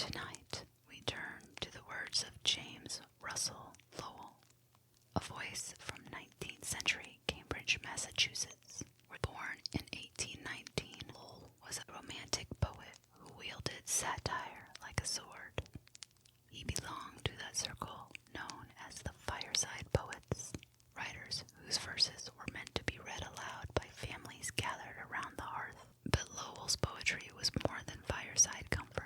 Tonight, we turn to the words of James Russell Lowell, a voice from 19th century Cambridge, Massachusetts. Born in 1819, Lowell was a romantic poet who wielded satire like a sword. He belonged to that circle known as the fireside poets, writers whose verses were meant to be read aloud by families gathered around the hearth. But Lowell's poetry was more than fireside comfort.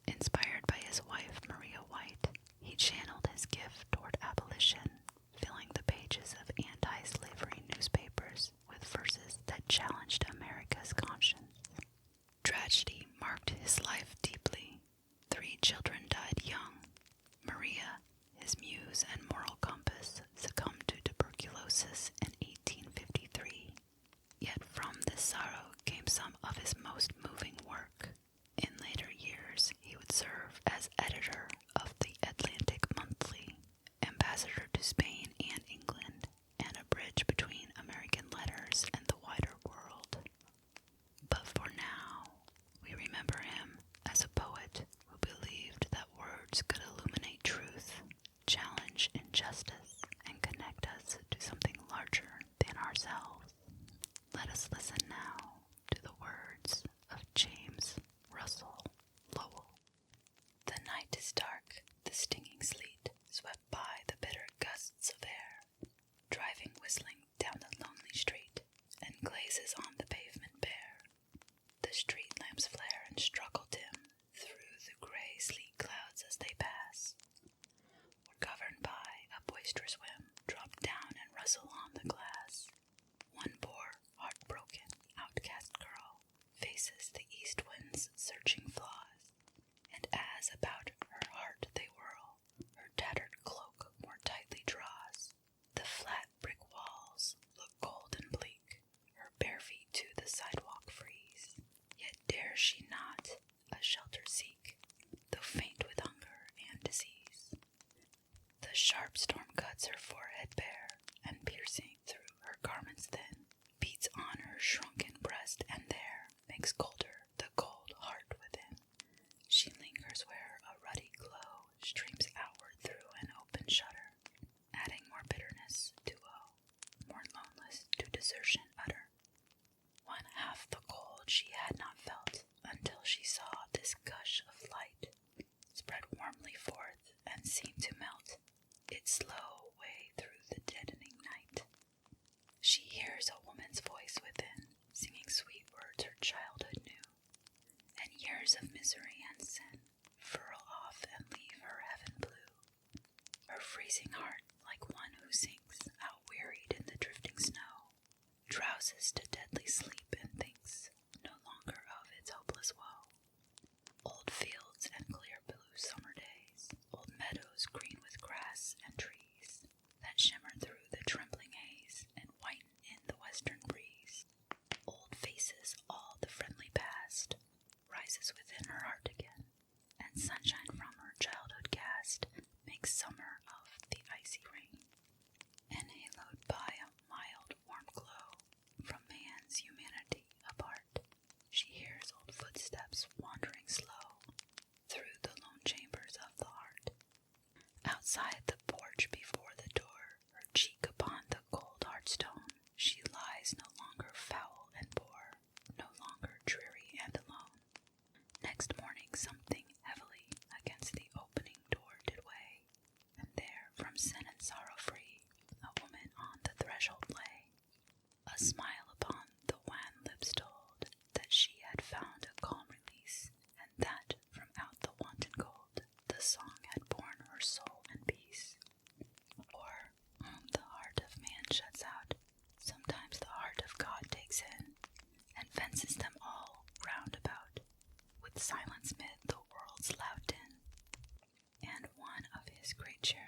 Inspired by his wife, Maria White, he channeled his gift toward abolition, filling the pages of anti-slavery newspapers with verses that challenged America's conscience. Tragedy marked his life deeply. 3 children died young. Maria, his muse and moral compass, succumbed to tuberculosis in 1853. Yet from this sorrow came some of his most moving work. In later years, he would serve as editor of the Atlantic Monthly, ambassador to Spain and England, and a bridge between American letters and the wider world. But for now, we remember him as a poet who believed that words could illuminate truth, challenge injustice, and connect us to something larger than ourselves. Let us listen now to the words of James Russell Lowell. The night is dark, the stinging sleet swept by the bitter gusts of air, driving whistling down the lonely street, and glazes on the pavement bare. The street lamps flare and struggle dim through the gray sleet clouds as they pass. We're governed by a boisterous whim, drop down and rustle on the glass. One poor, heartbroken, outcast girl faces the east wind's searching flaws, and as about her heart they whirl, her tattered cloak more tightly draws. The flat brick walls look cold and bleak, her bare feet to the sidewalk freeze. Yet dares she not a shelter seek, though faint with hunger and disease. The sharp storm cuts her forehead bare, and piercing through her garments thin, beats on her shrunken breast, and there makes colder the cold heart within. She lingers where a ruddy glow streams outward through an open shutter, adding more bitterness to woe, more loneliness to desertion utter. One half the cold she had not felt until she saw this gush of light spread warmly forth and seem to melt its slow way through the deadening night. She hears a woman's voice within, singing sweet words her childhood knew, and years of misery and sin furl off and leave her heaven blue. Her freezing heart, like one who sinks, outwearied in the drifting snow, drowses to deadly sleep and thinks no longer of its hopeless woe. Old fields and clear blue summer days, old meadows green with grass and trees, that shimmer through the trembling haze and whiten in the western breeze. Old faces, all the friendly past, rises within her heart again, and sunshine from her childhood cast makes summer of the icy rain. And haloed by a mild warm glow from man's humanity apart, she hears old footsteps wandering slow through the lone chambers of the heart. Outside the porch before the door, her cheek upon the cold hearthstone, she lies no longer foul and poor, no longer dreary and alone. Next morning something heavily against the opening door did weigh, and there, from sin and sorrow free, a woman on the threshold lay. A smile upon the wan lips told that she had found a calm release, and that from out the wanton cold the song had borne her soul and peace. For whom the heart of man shuts out, sometimes the heart of God takes in, and fences them all round about with silence mid the world's loud din. And one of his great charity